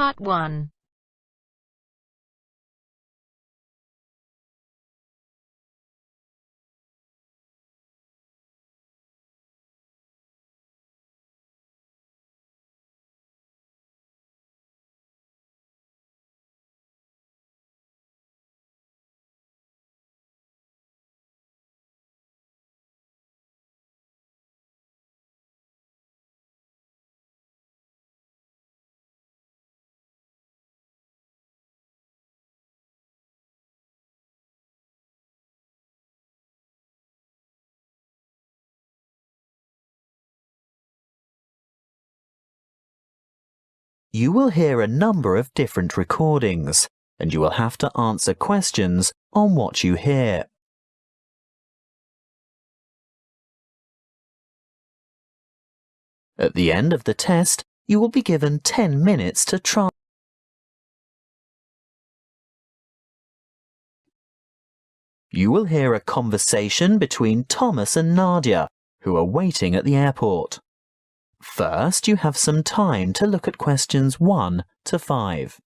Part 1. You will hear a number of different recordings, and you will have to answer questions on what you hear. At the end of the test, you will be given 10 minutes to try. You will hear a conversation between Thomas and Nadia, who are waiting at the airport. First, you have some time to look at questions 1 to 5.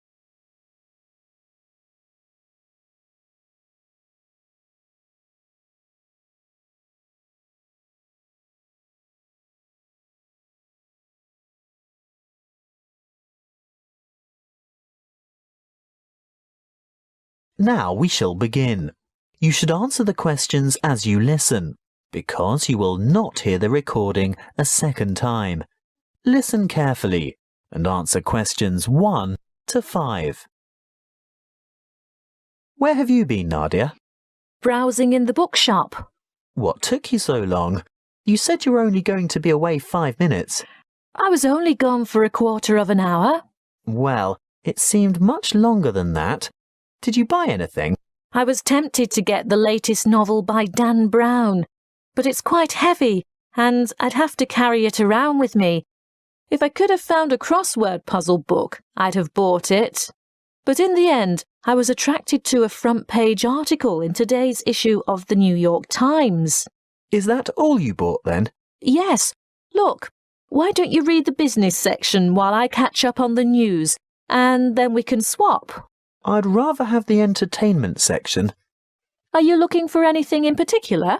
Now we shall begin. You should answer the questions as you listen, because you will not hear the recording a second time. Listen carefully and answer questions 1 to 5. Where have you been, Nadia? Browsing in the bookshop. What took you so long? You said you were only going to be away 5 minutes. I was only gone for a quarter of an hour. Well, it seemed much longer than that. Did you buy anything? I was tempted to get the latest novel by Dan Brown, but it's quite heavy and I'd have to carry it around with me. If I could have found a crossword puzzle book, I'd have bought it. But in the end, I was attracted to a front-page article in today's issue of the New York Times. Is that all you bought then? Yes. Look, why don't you read the business section while I catch up on the news, and then we can swap? I'd rather have the entertainment section. Are you looking for anything in particular?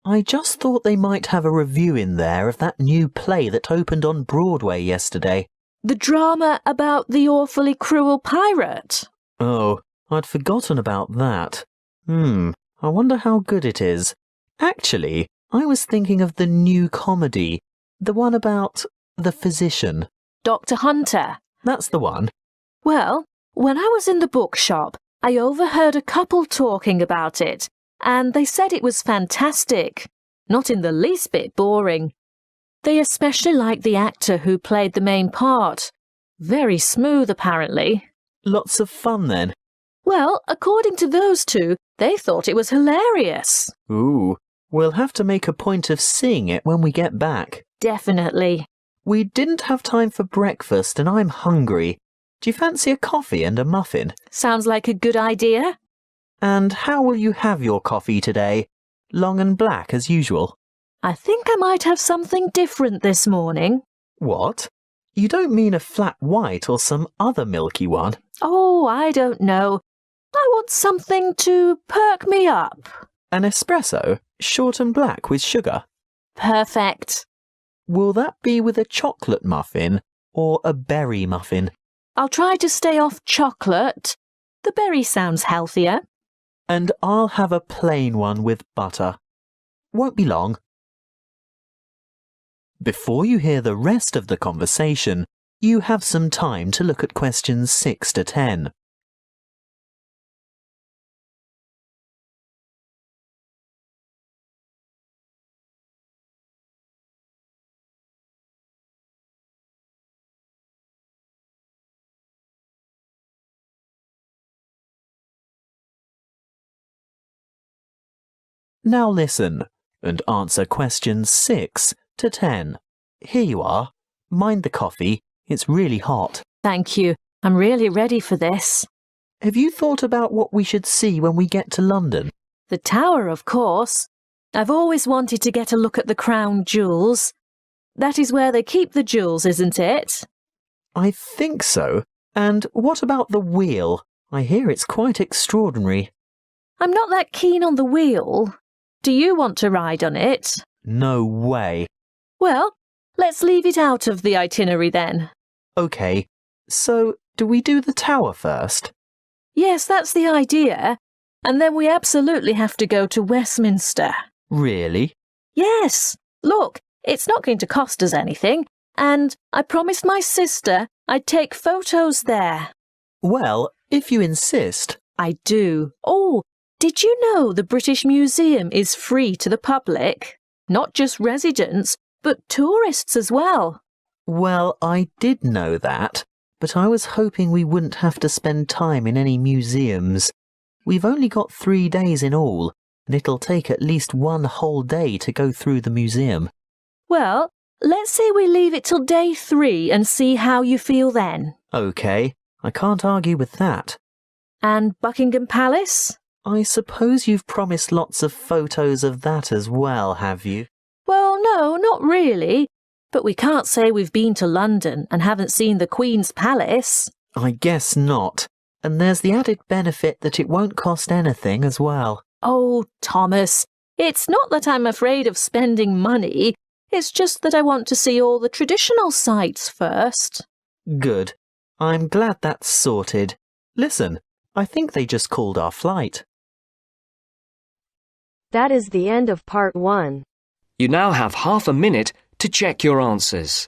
I just thought they might have a review in there of that new play that opened on Broadway yesterday. The drama about the awfully cruel pirate? Oh, I'd forgotten about that. I wonder how good it is. Actually, I was thinking of the new comedy, the one about the physician. Dr. Hunter. That's the one. Well, when I was in the bookshop, I overheard a couple talking about it, and they said it was fantastic, not in the least bit boring. They especially liked the actor who played the main part. Very smooth, apparently. Lots of fun, then? Well, according to those two, they thought it was hilarious. Ooh, we'll have to make a point of seeing it when we get back. Definitely. We didn't have time for breakfast and I'm hungry. Do you fancy a coffee and a muffin? Sounds like a good idea. And how will you have your coffee today? Long and black as usual? I think I might have something different this morning. What? You don't mean a flat white or some other milky one? Oh, I don't know. I want something to perk me up. An espresso, short and black with sugar? Perfect. Will that be with a chocolate muffin or a berry muffin? I'll try to stay off chocolate. The berry sounds healthier. And I'll have a plain one with butter. Won't be long. Before you hear the rest of the conversation, you have some time to look at questions 6 to 10. Now listen and answer questions 6 to 10. Here you are. Mind the coffee. It's really hot. Thank you. I'm really ready for this. Have you thought about what we should see when we get to London? The Tower, of course. I've always wanted to get a look at the Crown Jewels. That is where they keep the jewels, isn't it? I think so. And what about the wheel? I hear it's quite extraordinary. I'm not that keen on the wheel. Do you want to ride on it? No way. Well, let's leave it out of the itinerary then. OK, so do we do the tower first? Yes, that's the idea. And then we absolutely have to go to Westminster. Really? Yes. Look, it's not going to cost us anything. And I promised my sister I'd take photos there. Well, if you insist. I do. Oh, did you know the British Museum is free to the public? Not just residents, but tourists as well. Well, I did know that, but I was hoping we wouldn't have to spend time in any museums. We've only got 3 days in all, and it'll take at least 1 whole day to go through the museum. Well, let's say we leave it till day 3 and see how you feel then. OK, I can't argue with that. And Buckingham Palace? I suppose you've promised lots of photos of that as well, have you? Well, no, not really. But we can't say we've been to London and haven't seen the Queen's Palace. I guess not. And there's the added benefit that it won't cost anything as well. Oh, Thomas, it's not that I'm afraid of spending money. It's just that I want to see all the traditional sites first. Good. I'm glad that's sorted. Listen, I think they just called our flight. That is the end of part 1. You now have half a minute to check your answers.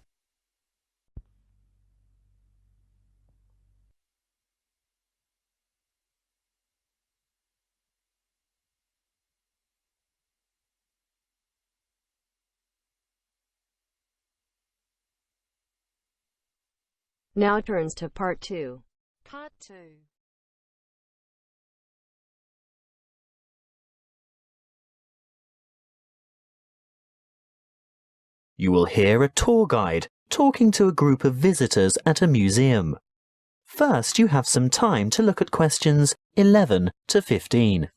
Now turns to part 2. Part 2. You will hear a tour guide talking to a group of visitors at a museum. First, you have some time to look at questions 11 to 15.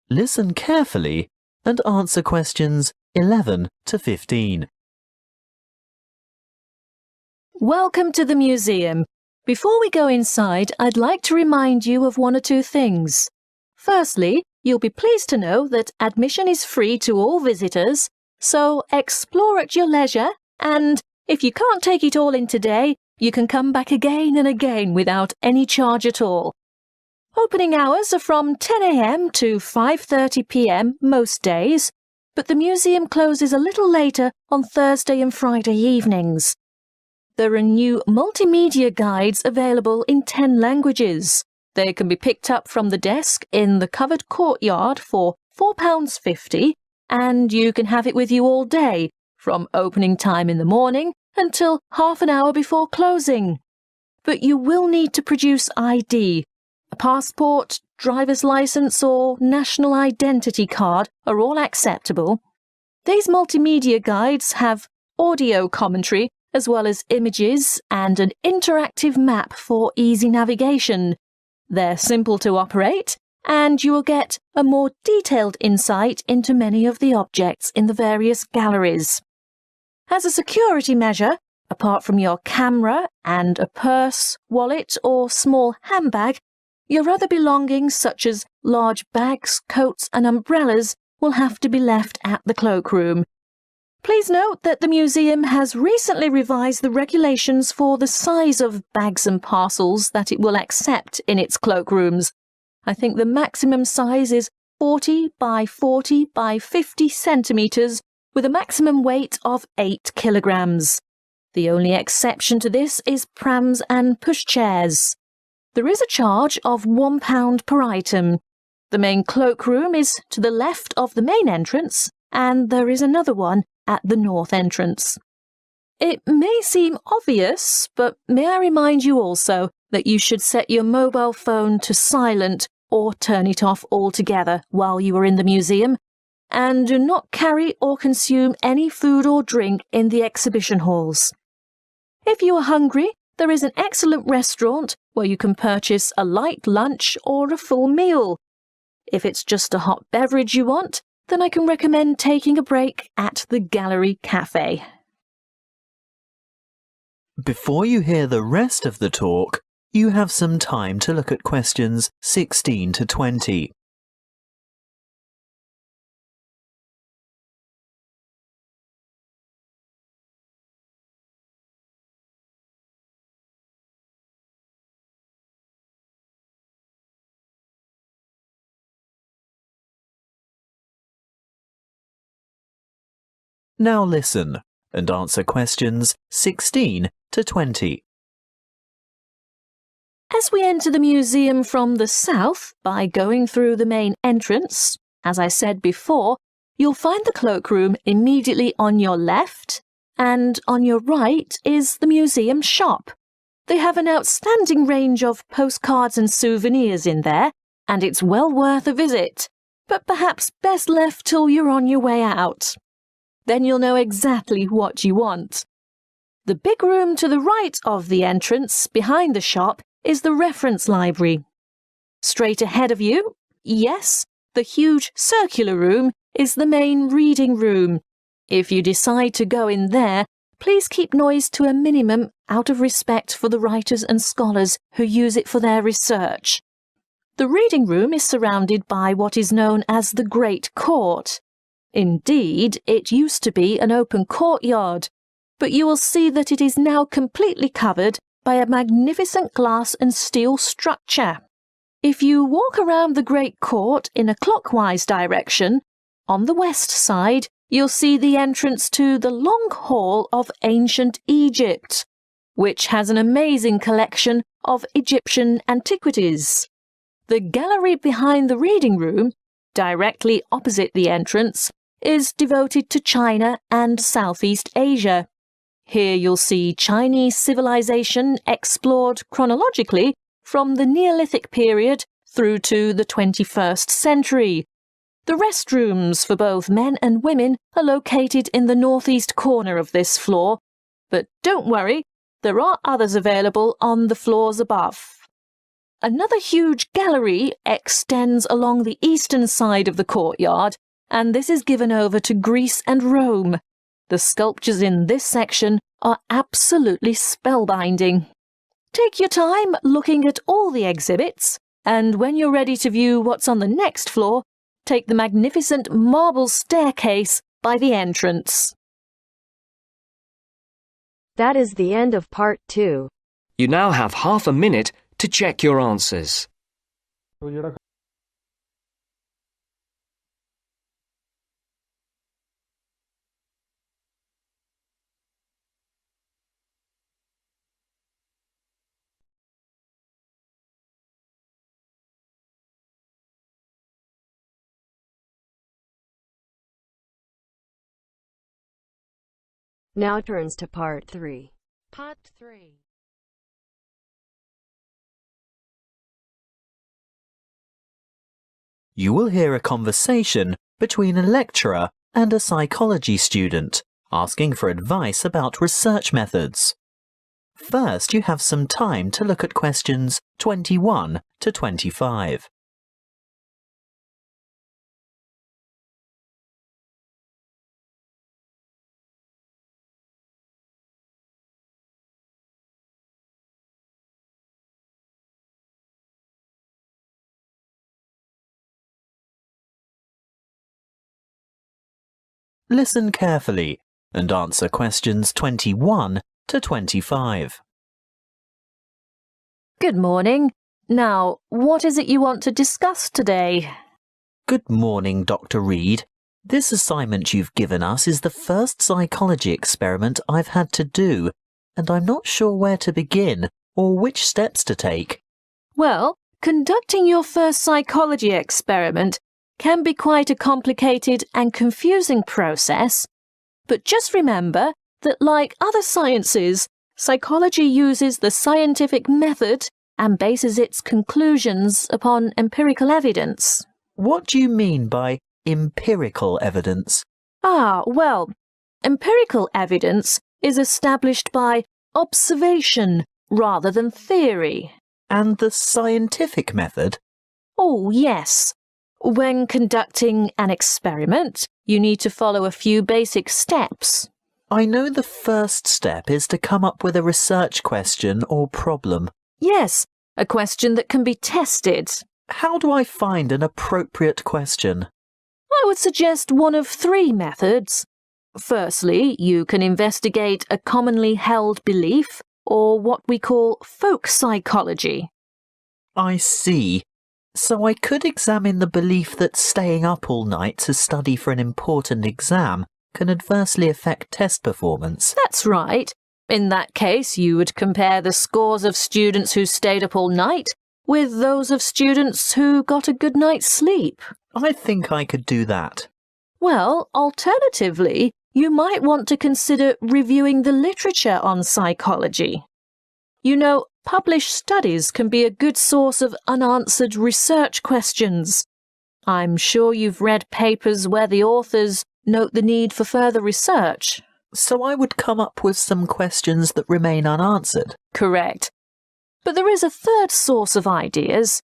Listen carefully and answer questions 11 to 15. Welcome to the museum. Before we go inside, I'd like to remind you of 1 or 2 things. Firstly, you'll be pleased to know that admission is free to all visitors, so explore at your leisure, and if you can't take it all in today, you can come back again and again without any charge at all. Opening hours are from 10 a.m. to 5:30 p.m. most days, but the museum closes a little later on Thursday and Friday evenings. There are new multimedia guides available in 10 languages. They can be picked up from the desk in the covered courtyard for £4.50, and you can have it with you all day, from opening time in the morning until half an hour before closing. But you will need to produce ID. A passport, driver's licence or national identity card are all acceptable. These multimedia guides have audio commentary as well as images and an interactive map for easy navigation. They're simple to operate, and you will get a more detailed insight into many of the objects in the various galleries. As a security measure, apart from your camera and a purse, wallet or small handbag, your other belongings such as large bags, coats and umbrellas will have to be left at the cloakroom. Please note that the museum has recently revised the regulations for the size of bags and parcels that it will accept in its cloakrooms. I think the maximum size is 40 by 40 by 50 centimetres with a maximum weight of 8 kilograms. The only exception to this is prams and pushchairs. There is a charge of £1 per item. The main cloakroom is to the left of the main entrance, and there is another one at the north entrance. It may seem obvious, but may I remind you also that you should set your mobile phone to silent or turn it off altogether while you are in the museum, and do not carry or consume any food or drink in the exhibition halls. If you are hungry, there is an excellent restaurant where you can purchase a light lunch or a full meal. If it's just a hot beverage you want, then I can recommend taking a break at the Gallery Cafe. Before you hear the rest of the talk, you have some time to look at questions 16 to 20. Now listen and answer questions 16 to 20. As we enter the museum from the south by going through the main entrance, as I said before, you'll find the cloakroom immediately on your left, and on your right is the museum shop. They have an outstanding range of postcards and souvenirs in there, and it's well worth a visit, but perhaps best left till you're on your way out. Then you'll know exactly what you want. The big room to the right of the entrance, behind the shop, is the reference library. Straight ahead of you, yes, the huge circular room is the main reading room. If you decide to go in there, please keep noise to a minimum out of respect for the writers and scholars who use it for their research. The reading room is surrounded by what is known as the Great Court. Indeed, it used to be an open courtyard, but you will see that it is now completely covered by a magnificent glass and steel structure. If you walk around the Great Court in a clockwise direction, on the west side you'll see the entrance to the Long Hall of Ancient Egypt, which has an amazing collection of Egyptian antiquities. The gallery behind the reading room, directly opposite the entrance, is devoted to China and Southeast Asia. Here you'll see Chinese civilization explored chronologically from the Neolithic period through to the 21st century. The restrooms for both men and women are located in the northeast corner of this floor, but don't worry, there are others available on the floors above. Another huge gallery extends along the eastern side of the courtyard, and this is given over to Greece and Rome. The sculptures in this section are absolutely spellbinding. Take your time looking at all the exhibits, and when you're ready to view what's on the next floor, take the magnificent marble staircase by the entrance. That is the end of part 2. You now have half a minute to check your answers. Now turns to part 3. Part 3. You will hear a conversation between a lecturer and a psychology student, asking for advice about research methods. First, you have some time to look at questions 21 to 25. Listen carefully and answer questions 21 to 25. Good morning. Now, what is it you want to discuss today? Good morning, Dr. Reed. This assignment you've given us is the first psychology experiment I've had to do, and I'm not sure where to begin or which steps to take. Well, conducting your first psychology experiment can be quite a complicated and confusing process, but just remember that, like other sciences, psychology uses the scientific method and bases its conclusions upon empirical evidence. What do you mean by empirical evidence? Well, empirical evidence is established by observation rather than theory. And the scientific method? Oh, yes. When conducting an experiment, you need to follow a few basic steps. I know the first step is to come up with a research question or problem. Yes, a question that can be tested. How do I find an appropriate question? I would suggest one of three methods. Firstly, you can investigate a commonly held belief, or what we call folk psychology. I see. So I could examine the belief that staying up all night to study for an important exam can adversely affect test performance. That's right. In that case, you would compare the scores of students who stayed up all night with those of students who got a good night's sleep. I think I could do that. Well, alternatively, you might want to consider reviewing the literature on psychology. You know, published studies can be a good source of unanswered research questions. I'm sure you've read papers where the authors note the need for further research. So I would come up with some questions that remain unanswered. Correct. But there is a third source of ideas.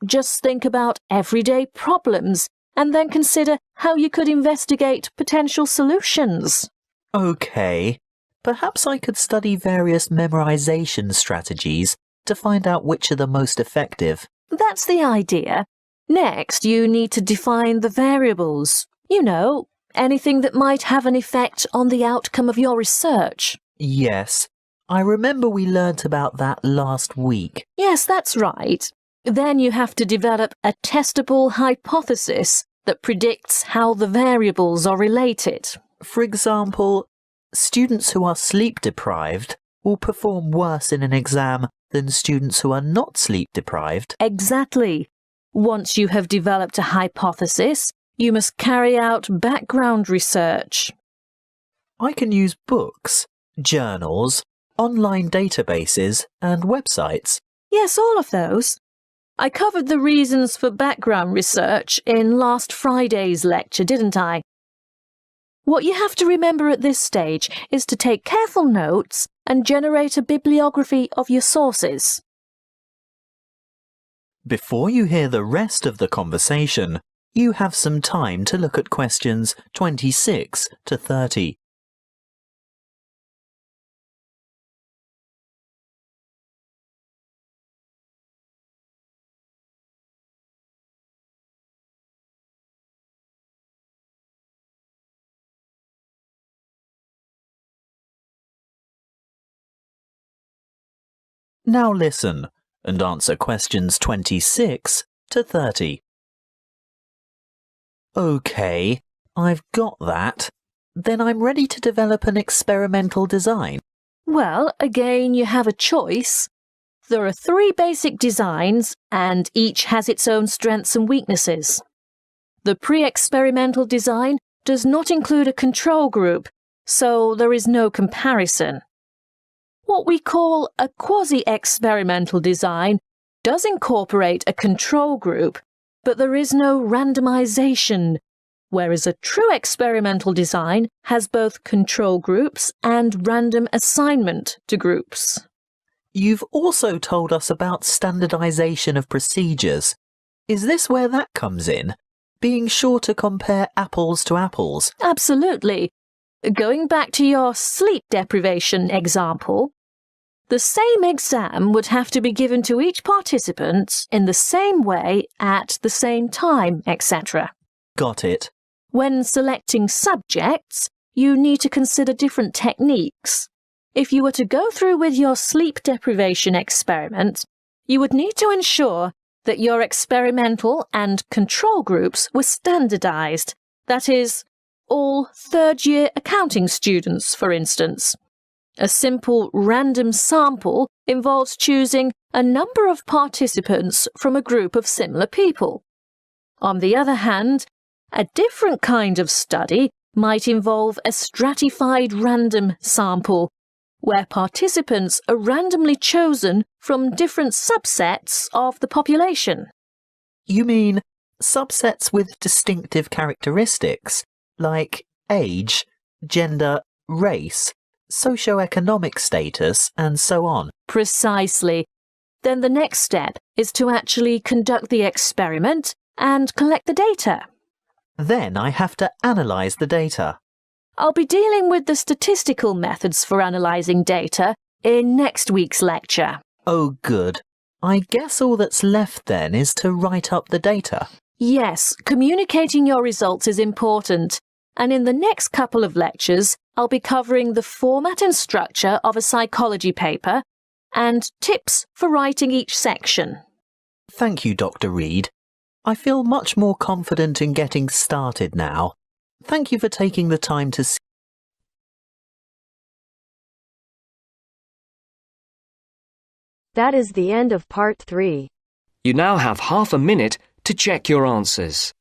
Just think about everyday problems and then consider how you could investigate potential solutions. OK. Perhaps I could study various memorization strategies to find out which are the most effective. That's the idea. Next, you need to define the variables. You know, anything that might have an effect on the outcome of your research. Yes, I remember we learnt about that last week. Yes, that's right. Then you have to develop a testable hypothesis that predicts how the variables are related. For example, students who are sleep deprived will perform worse in an exam than students who are not sleep deprived. Exactly. Once you have developed a hypothesis, you must carry out background research. I can use books, journals, online databases, and websites. Yes, all of those. I covered the reasons for background research in last Friday's lecture, didn't I? What you have to remember at this stage is to take careful notes and generate a bibliography of your sources. Before you hear the rest of the conversation, you have some time to look at questions 26 to 30. Now listen and answer questions 26 to 30. OK, I've got that. Then I'm ready to develop an experimental design. Well, again, you have a choice. There are three basic designs, and each has its own strengths and weaknesses. The pre-experimental design does not include a control group, so there is no comparison. What we call a quasi-experimental design does incorporate a control group, but there is no randomization, whereas a true experimental design has both control groups and random assignment to groups. You've also told us about standardization of procedures. Is this where that comes in? Being sure to compare apples to apples? Absolutely. Going back to your sleep deprivation example, the same exam would have to be given to each participant in the same way at the same time, etc. Got it. When selecting subjects, you need to consider different techniques. If you were to go through with your sleep deprivation experiment, you would need to ensure that your experimental and control groups were standardized. That is, all third-year accounting students, for instance. A simple random sample involves choosing a number of participants from a group of similar people. On the other hand, a different kind of study might involve a stratified random sample, where participants are randomly chosen from different subsets of the population. You mean subsets with distinctive characteristics like age, gender, race, socioeconomic status, and so on. Precisely. Then the next step is to actually conduct the experiment and collect the data. Then I have to analyse the data. I'll be dealing with the statistical methods for analysing data in next week's lecture. Oh, good. I guess all that's left then is to write up the data. Yes, communicating your results is important. And in the next couple of lectures, I'll be covering the format and structure of a psychology paper and tips for writing each section. Thank you, Dr. Reed. I feel much more confident in getting started now. Thank you for taking the time to see. That is the end of part 3. You now have half a minute to check your answers.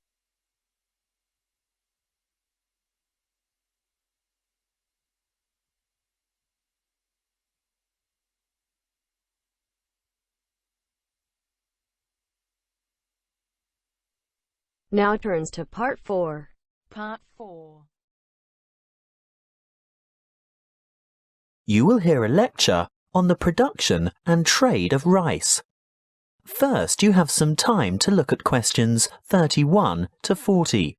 Now turns to part 4. Part 4. You will hear a lecture on the production and trade of rice. First, you have some time to look at questions 31 to 40.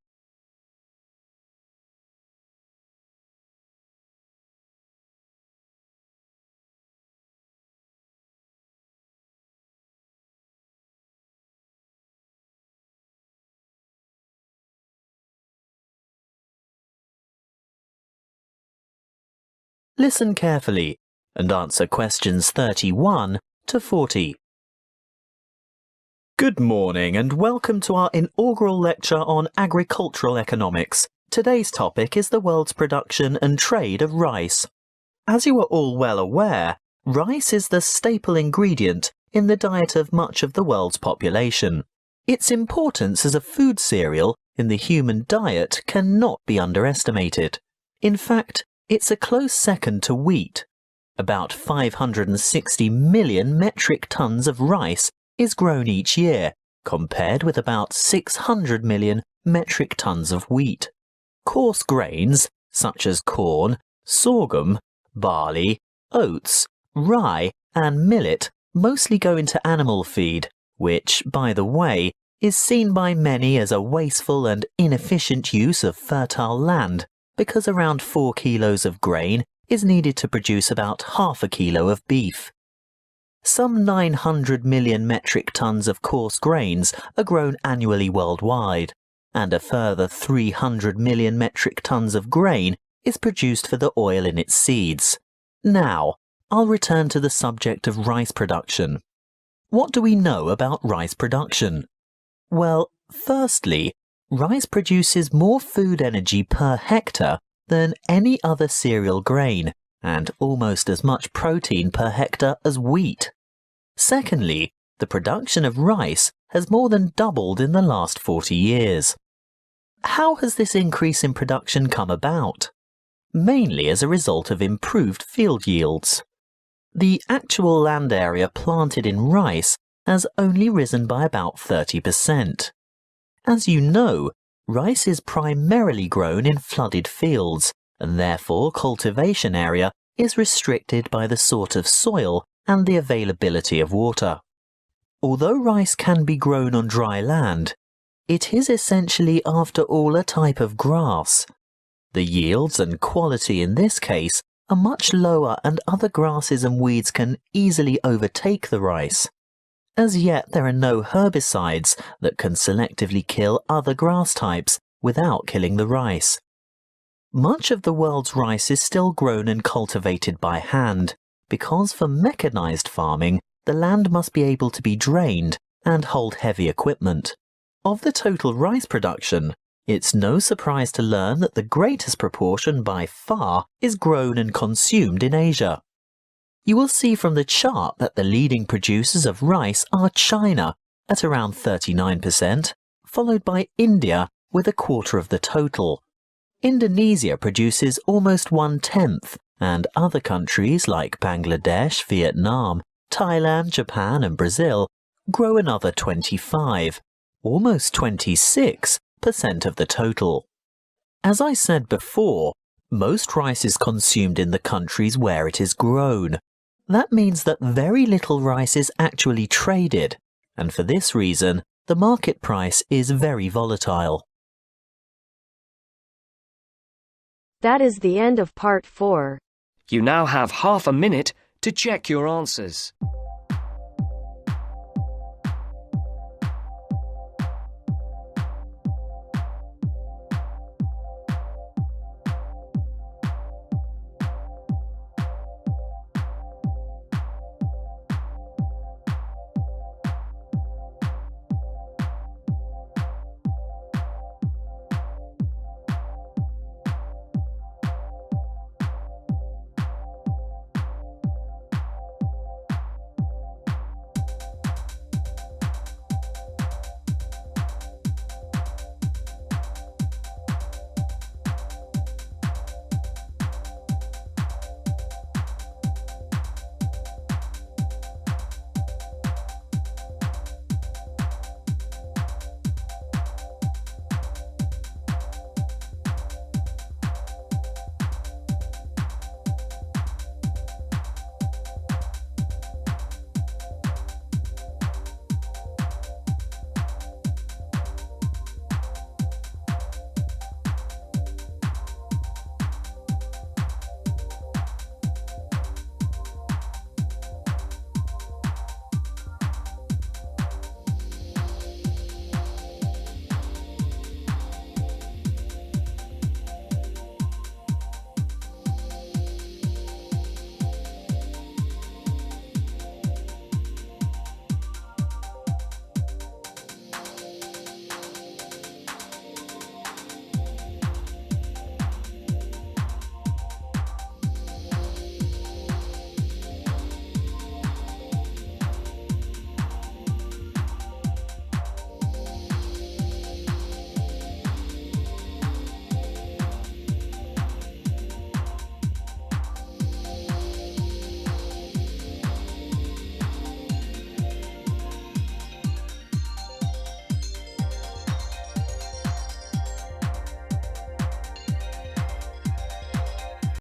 Listen carefully and answer questions 31 to 40. Good morning and welcome to our inaugural lecture on agricultural economics. Today's topic is the world's production and trade of rice. As you are all well aware, rice is the staple ingredient in the diet of much of the world's population. Its importance as a food cereal in the human diet cannot be underestimated. In fact, it's a close second to wheat. About 560 million metric tons of rice is grown each year, compared with about 600 million metric tons of wheat. Coarse grains, such as corn, sorghum, barley, oats, rye, and millet, mostly go into animal feed, which, by the way, is seen by many as a wasteful and inefficient use of fertile land, because around 4 kilos of grain is needed to produce about half a kilo of beef. Some 900 million metric tons of coarse grains are grown annually worldwide, and a further 300 million metric tons of grain is produced for the oil in its seeds. Now, I'll return to the subject of rice production. What do we know about rice production? Well, firstly, rice produces more food energy per hectare than any other cereal grain, and almost as much protein per hectare as wheat. Secondly, the production of rice has more than doubled in the last 40 years. How has this increase in production come about? Mainly as a result of improved field yields. The actual land area planted in rice has only risen by about 30%. As you know, rice is primarily grown in flooded fields, and therefore cultivation area is restricted by the sort of soil and the availability of water. Although rice can be grown on dry land, it is essentially after all a type of grass. The yields and quality in this case are much lower, and other grasses and weeds can easily overtake the rice. As yet, there are no herbicides that can selectively kill other grass types without killing the rice. Much of the world's rice is still grown and cultivated by hand, because for mechanized farming, the land must be able to be drained and hold heavy equipment. Of the total rice production, it's no surprise to learn that the greatest proportion by far is grown and consumed in Asia. You will see from the chart that the leading producers of rice are China at around 39%, followed by India with a quarter of the total. Indonesia produces almost 1/10, and other countries like Bangladesh, Vietnam, Thailand, Japan and Brazil grow another 25, almost 26% of the total. As I said before, most rice is consumed in the countries where it is grown. That means that very little rice is actually traded, and for this reason, the market price is very volatile. That is the end of part 4. You now have half a minute to check your answers.